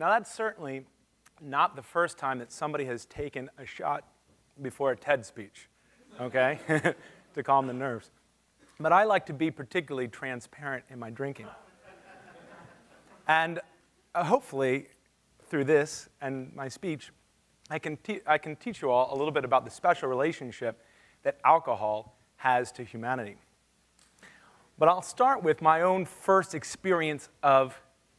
Now, that's certainly not the first time that somebody has taken a shot before a TED speech, okay, to calm the nerves. But I like to be particularly transparent in my drinking. And hopefully, through this and my speech, I can teach you all a little bit about the special relationship that alcohol has to humanity. But I'll start with my own first experience of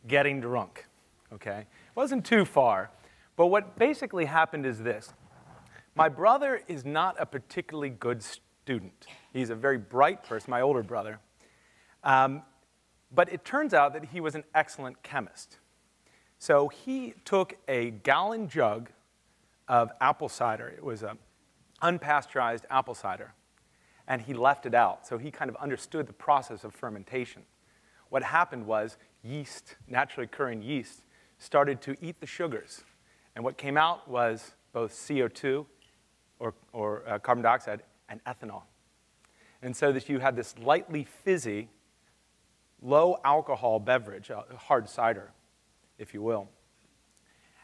getting drunk, okay? It wasn't too far, but what basically happened is this. My brother is not a particularly good student. He's a very bright person, my older brother. But it turns out that he was an excellent chemist. So he took a gallon jug of apple cider. It was an unpasteurized apple cider. And he left it out. So he kind of understood the process of fermentation. What happened was yeast, naturally occurring yeast, started to eat the sugars. And what came out was both CO2, or carbon dioxide, and ethanol. And so that you had this lightly fizzy, low alcohol beverage, a hard cider, if you will.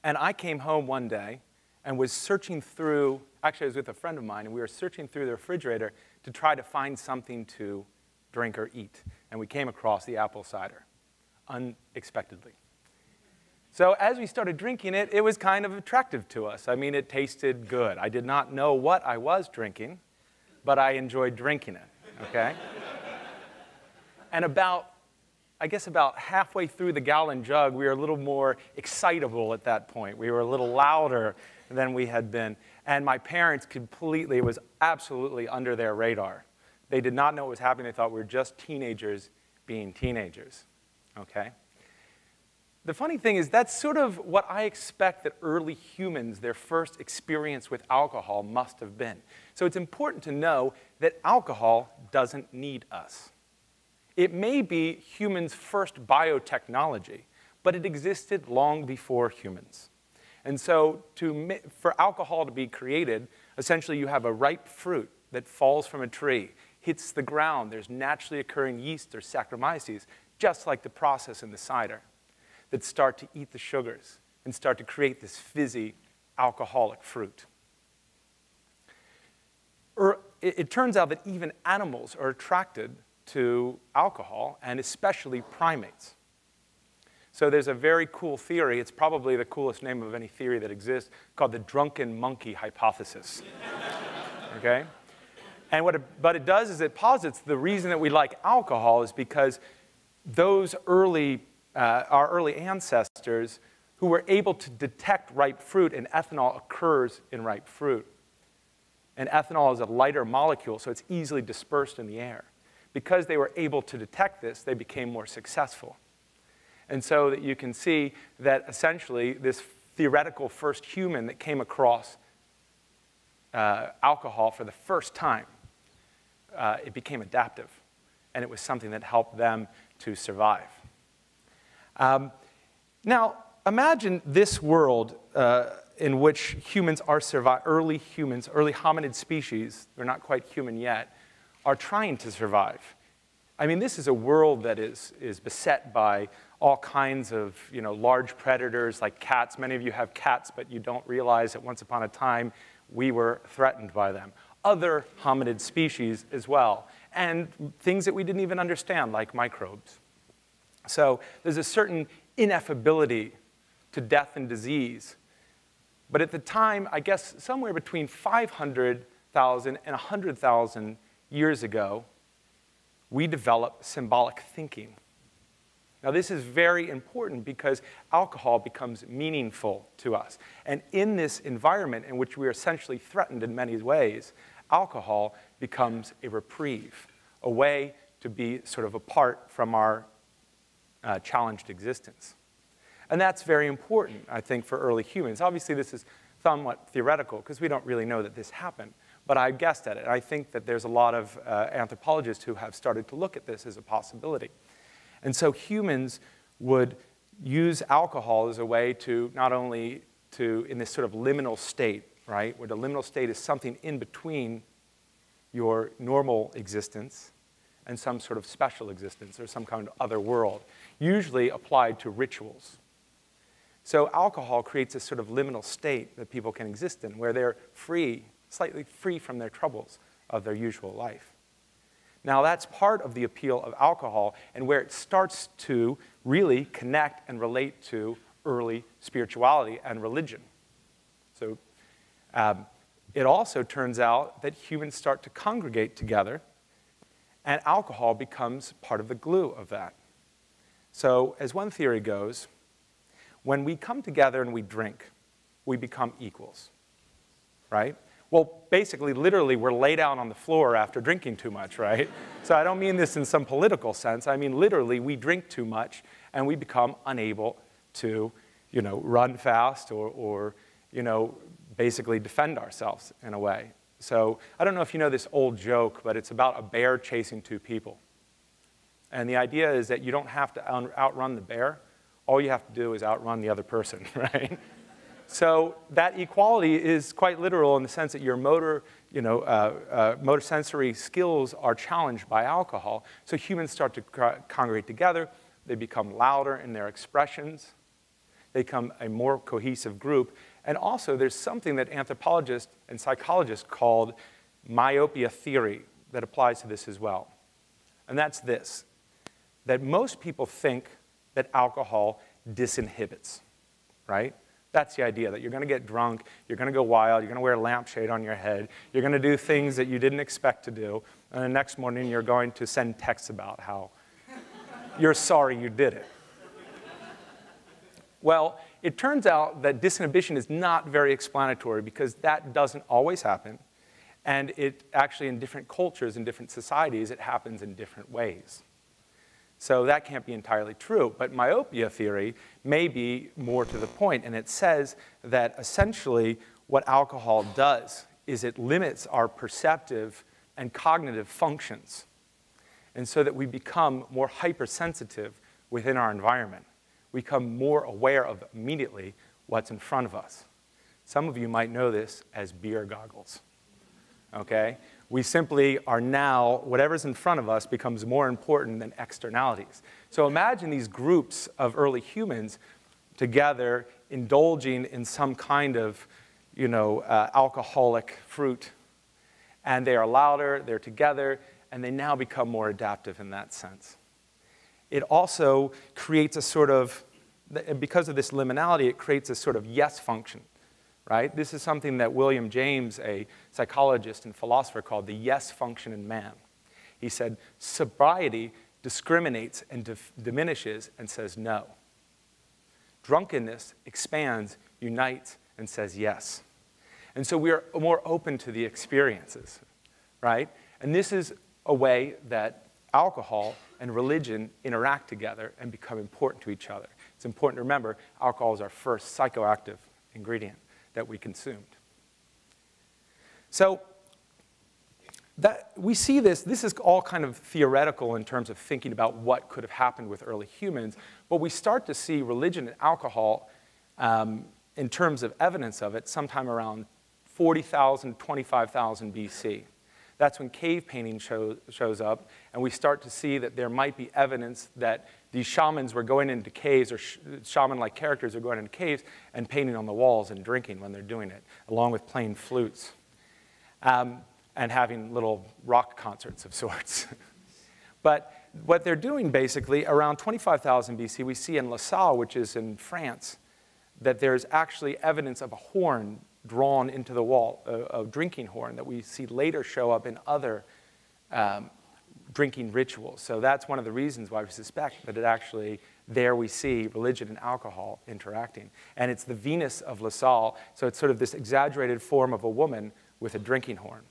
And I came home one day and was searching through, actually I was with a friend of mine, and we were searching through the refrigerator to try to find something to drink or eat. And we came across the apple cider, unexpectedly. So as we started drinking it, it was kind of attractive to us. I mean, it tasted good. I did not know what I was drinking, but I enjoyed drinking it, okay? And I guess about halfway through the gallon jug, we were a little more excitable at that point. We were a little louder than we had been. And my parents completely, it was absolutely under their radar. They did not know what was happening. They thought we were just teenagers being teenagers, okay? The funny thing is that's sort of what I expect that early humans, their first experience with alcohol must have been. So it's important to know that alcohol doesn't need us. It may be humans' first biotechnology, but it existed long before humans. And so for alcohol to be created, essentially you have a ripe fruit that falls from a tree, hits the ground. There's naturally occurring yeast or Saccharomyces, just like the process in the cider, that start to eat the sugars and start to create this fizzy alcoholic fruit. It turns out that even animals are attracted to alcohol, and especially primates. So there's a very cool theory, it's probably the coolest name of any theory that exists, called the Drunken Monkey hypothesis, okay? And what it does is it posits the reason that we like alcohol is because those our early ancestors who were able to detect ripe fruit, and ethanol occurs in ripe fruit. And ethanol is a lighter molecule, so it's easily dispersed in the air. Because they were able to detect this, they became more successful. And so that you can see that essentially this theoretical first human that came across alcohol for the first time, it became adaptive. And it was something that helped them to survive. Now, imagine this world in which humans are early hominid species, they're not quite human yet, are trying to survive. I mean, this is a world that is beset by all kinds of large predators like cats. Many of you have cats, but you don't realize that once upon a time we were threatened by them. Other hominid species as well, and things that we didn't even understand, like microbes. So there's a certain ineffability to death and disease. But at the time, I guess somewhere between 500,000 and 100,000 years ago, we developed symbolic thinking. Now, this is very important because alcohol becomes meaningful to us. And in this environment in which we are essentially threatened in many ways, alcohol becomes a reprieve, a way to be sort of apart from our challenged existence. And that's very important, I think, for early humans. Obviously, this is somewhat theoretical because we don't really know that this happened. But I guessed at it. I think that there's a lot of anthropologists who have started to look at this as a possibility. And so humans would use alcohol as a way to not only in this sort of liminal state, right, where the liminal state is something in between your normal existence and some sort of special existence or some kind of other world, usually applied to rituals. So alcohol creates a sort of liminal state that people can exist in, where they're free, slightly free from their troubles of their usual life. Now, that's part of the appeal of alcohol and where it starts to really connect and relate to early spirituality and religion. So it also turns out that humans start to congregate together, and alcohol becomes part of the glue of that. So as one theory goes, when we come together and we drink, we become equals, right? Well, basically, literally, we're laid out on the floor after drinking too much, right? So I don't mean this in some political sense. I mean, literally, we drink too much, and we become unable to, run fast or basically defend ourselves in a way. So I don't know if you know this old joke, but it's about a bear chasing two people. And the idea is that you don't have to outrun the bear. All you have to do is outrun the other person, right? So that equality is quite literal in the sense that your motor sensory skills are challenged by alcohol. So humans start to congregate together. They become louder in their expressions. They become a more cohesive group. And also, there's something that anthropologists and psychologists called myopia theory that applies to this as well. And that's this, that most people think that alcohol disinhibits, right? That's the idea, that you're going to get drunk, you're going to go wild, you're going to wear a lampshade on your head, you're going to do things that you didn't expect to do, and the next morning you're going to send texts about how you're sorry you did it. Well, it turns out that disinhibition is not very explanatory because that doesn't always happen. And it actually, in different cultures, in different societies, it happens in different ways. So that can't be entirely true. But myopia theory may be more to the point. And it says that essentially what alcohol does is it limits our perceptive and cognitive functions. And so that we become more hypersensitive within our environment. We become more aware of immediately what's in front of us. Some of you might know this as beer goggles, okay? We simply are now, whatever's in front of us becomes more important than externalities. So imagine these groups of early humans together indulging in some kind of, alcoholic fruit. And they are louder, they're together, and they now become more adaptive in that sense. It also creates a sort of, because of this liminality, it creates a sort of yes function, right? This is something that William James, a psychologist and philosopher, called the yes function in man. He said, sobriety discriminates and diminishes and says no. Drunkenness expands, unites, and says yes. And so we are more open to the experiences, right? And this is a way that alcohol and religion interact together and become important to each other. It's important to remember alcohol is our first psychoactive ingredient that we consumed. So that we see this is all kind of theoretical in terms of thinking about what could have happened with early humans, but we start to see religion and alcohol in terms of evidence of it sometime around 40,000, 25,000 BC. That's when cave painting shows up, and we start to see that there might be evidence that these shamans were going into caves, or shaman-like characters are going into caves and painting on the walls and drinking when they're doing it, along with playing flutes and having little rock concerts of sorts. But what they're doing basically, around 25,000 BC, we see in La Salle, which is in France, that there's actually evidence of a horn drawn into the wall, a drinking horn that we see later show up in other drinking rituals. So that's one of the reasons why we suspect that it actually, there we see religion and alcohol interacting. And it's the Venus of La Salle, so it's sort of this exaggerated form of a woman with a drinking horn.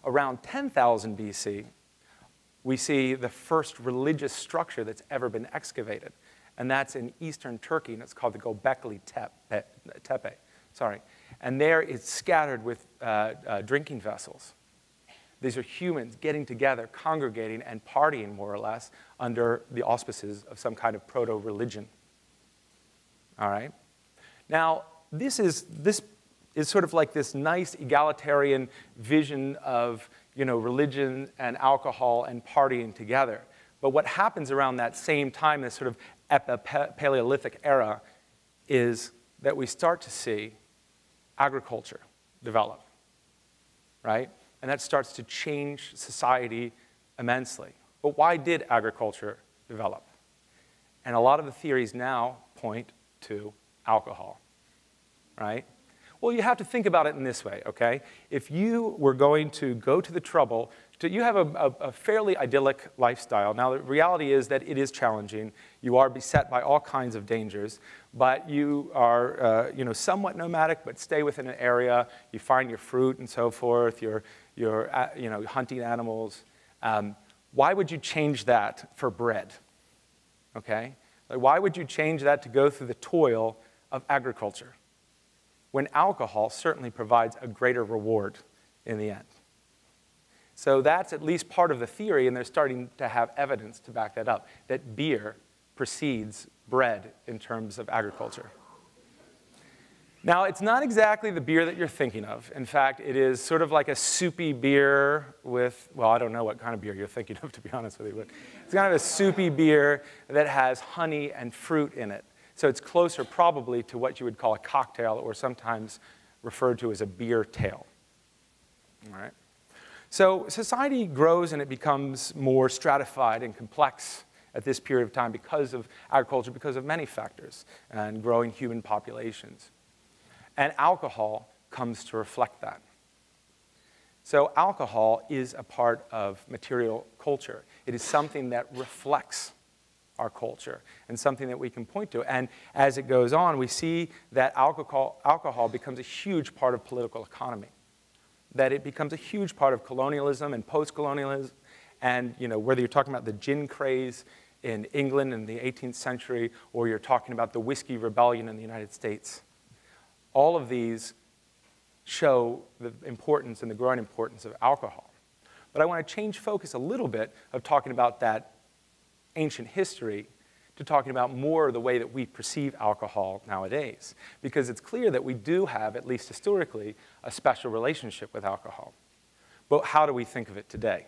Around 10,000 BC, we see the first religious structure that's ever been excavated. And that's in eastern Turkey, and it's called the Göbekli Tepe. And there it's scattered with drinking vessels. These are humans getting together, congregating, and partying, more or less, under the auspices of some kind of proto-religion. All right? Now, this is sort of like this nice egalitarian vision of religion and alcohol and partying together. But what happens around that same time, this sort of Paleolithic era, is that we start to see agriculture develop, right? And that starts to change society immensely. But why did agriculture develop? And a lot of the theories now point to alcohol, right? Well, you have to think about it in this way, okay? If you were going to go to the trouble, you have a fairly idyllic lifestyle. Now, the reality is that it is challenging. You are beset by all kinds of dangers, but you are somewhat nomadic, but stay within an area. You find your fruit and so forth. You're hunting animals. Why would you change that for bread, okay? Like, why would you change that to go through the toil of agriculture when alcohol certainly provides a greater reward in the end? So that's at least part of the theory, and they're starting to have evidence to back that up, that beer precedes bread in terms of agriculture. Now, it's not exactly the beer that you're thinking of. In fact, it is sort of like a soupy beer with, well, I don't know what kind of beer you're thinking of, to be honest with you, but it's kind of a soupy beer that has honey and fruit in it. So it's closer probably to what you would call a cocktail, or sometimes referred to as a beer tail. All right? So society grows and it becomes more stratified and complex at this period of time because of agriculture, because of many factors, and growing human populations. And alcohol comes to reflect that. So alcohol is a part of material culture. It is something that reflects our culture and something that we can point to. And as it goes on, we see that alcohol becomes a huge part of political economy, that it becomes a huge part of colonialism and post-colonialism. And whether you're talking about the gin craze in England in the 18th century, or you're talking about the whiskey rebellion in the United States, all of these show the importance and the growing importance of alcohol. But I want to change focus a little bit of talking about that ancient history to talking about more the way that we perceive alcohol nowadays. Because it's clear that we do have, at least historically, a special relationship with alcohol. But how do we think of it today?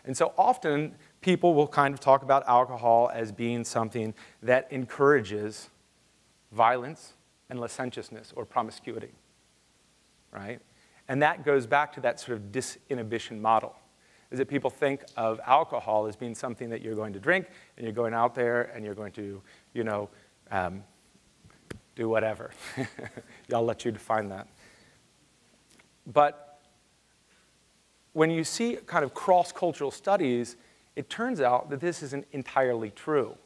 And so often, people will kind of talk about alcohol as being something that encourages violence and licentiousness or promiscuity, right? And that goes back to that sort of disinhibition model, is that people think of alcohol as being something that you're going to drink, and you're going out there, and you're going to, do whatever. I'll let you define that. But when you see kind of cross-cultural studies, it turns out that this isn't entirely true.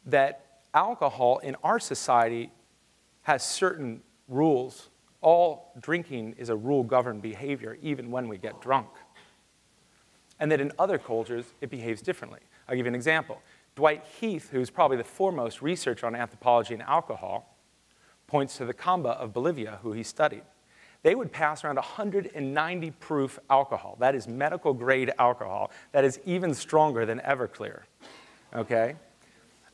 That alcohol in our society has certain rules. All drinking is a rule-governed behavior, even when we get drunk. And that in other cultures, it behaves differently. I'll give you an example. Dwight Heath, who's probably the foremost researcher on anthropology and alcohol, points to the Camba of Bolivia, who he studied. They would pass around 190 proof alcohol. That is medical-grade alcohol. That is even stronger than Everclear, okay?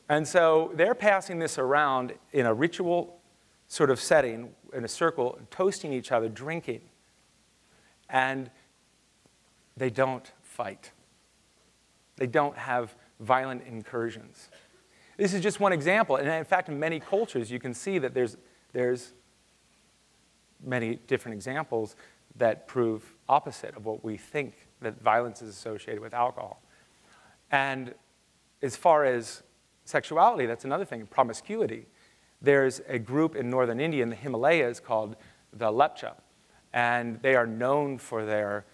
And so they're passing this around in a ritual sort of setting, in a circle, toasting each other, drinking. And they don't fight. They don't have violent incursions. This is just one example. And in fact, in many cultures, you can see that there's many different examples that prove opposite of what we think that violence is associated with alcohol. And as far as sexuality, that's another thing, promiscuity. There's a group in northern India in the Himalayas called the Lepcha, and they are known for their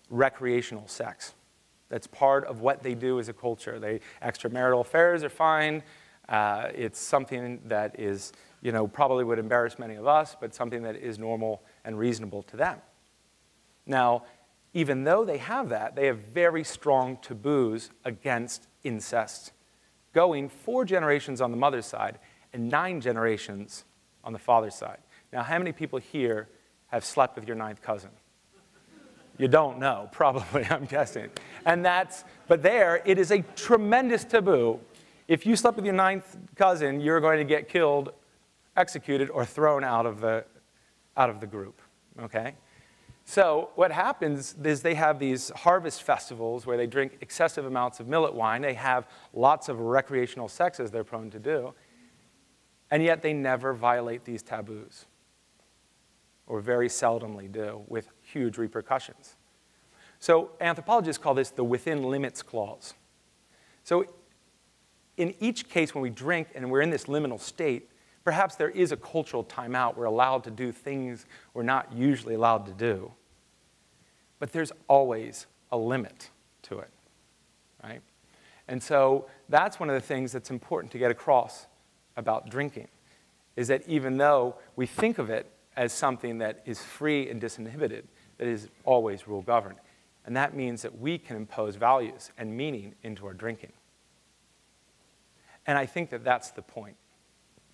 recreational sex. That's part of what they do as a culture. Extramarital affairs are fine. It's something that is, probably would embarrass many of us, but something that is normal and reasonable to them. Now, even though they have that, they have very strong taboos against incest, going 4 generations on the mother's side and 9 generations on the father's side. Now, how many people here have slept with your 9th cousin? You don't know, probably, I'm guessing. But there, it is a tremendous taboo. If you slept with your 9th cousin, you're going to get killed, executed, or thrown out of the group, okay? So what happens is they have these harvest festivals where they drink excessive amounts of millet wine. They have lots of recreational sex, as they're prone to do. And yet they never violate these taboos, or very seldomly do, with huge repercussions. So anthropologists call this the within limits clause. So in each case when we drink and we're in this liminal state, perhaps there is a cultural timeout. We're allowed to do things we're not usually allowed to do. But there's always a limit to it, right? And so that's one of the things that's important to get across about drinking, is that even though we think of it as something that is free and disinhibited, that is always rule-governed. And that means that we can impose values and meaning into our drinking. And I think that that's the point,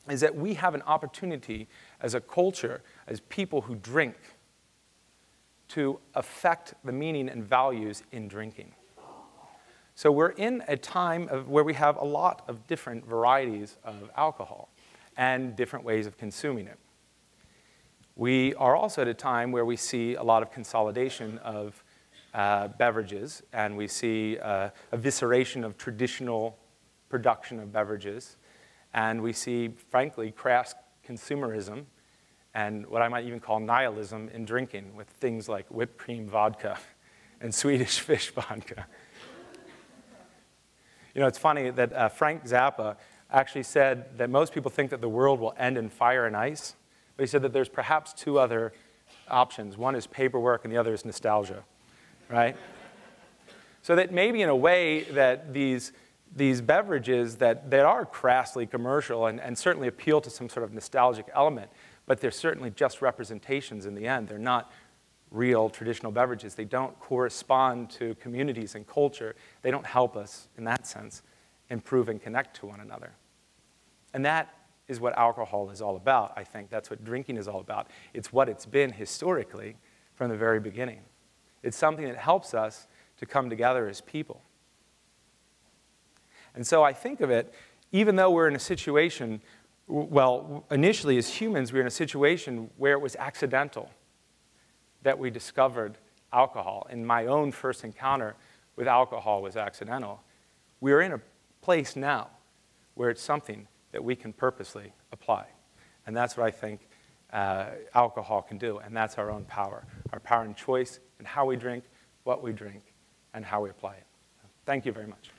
is that we have an opportunity as a culture, as people who drink, to affect the meaning and values in drinking. So we're in a time where we have a lot of different varieties of alcohol and different ways of consuming it. We are also at a time where we see a lot of consolidation of beverages, and we see evisceration of traditional production of beverages, and we see, frankly, crass consumerism and what I might even call nihilism in drinking, with things like whipped cream vodka and Swedish fish vodka. You know, it's funny that Frank Zappa actually said that most people think that the world will end in fire and ice, but he said that there's perhaps two other options. One is paperwork and the other is nostalgia, right? So that maybe in a way that these beverages that are crassly commercial and certainly appeal to some sort of nostalgic element, but they're certainly just representations in the end. They're not real traditional beverages. They don't correspond to communities and culture. They don't help us, in that sense, improve and connect to one another. And that is what alcohol is all about, I think. That's what drinking is all about. It's what it's been historically from the very beginning. It's something that helps us to come together as people. And so I think of it, even though we're in a situation, well, initially as humans, we were in a situation where it was accidental that we discovered alcohol. And my own first encounter with alcohol was accidental. We're in a place now where it's something that we can purposely apply. And that's what I think alcohol can do, and that's our own power and choice in how we drink, what we drink, and how we apply it. Thank you very much.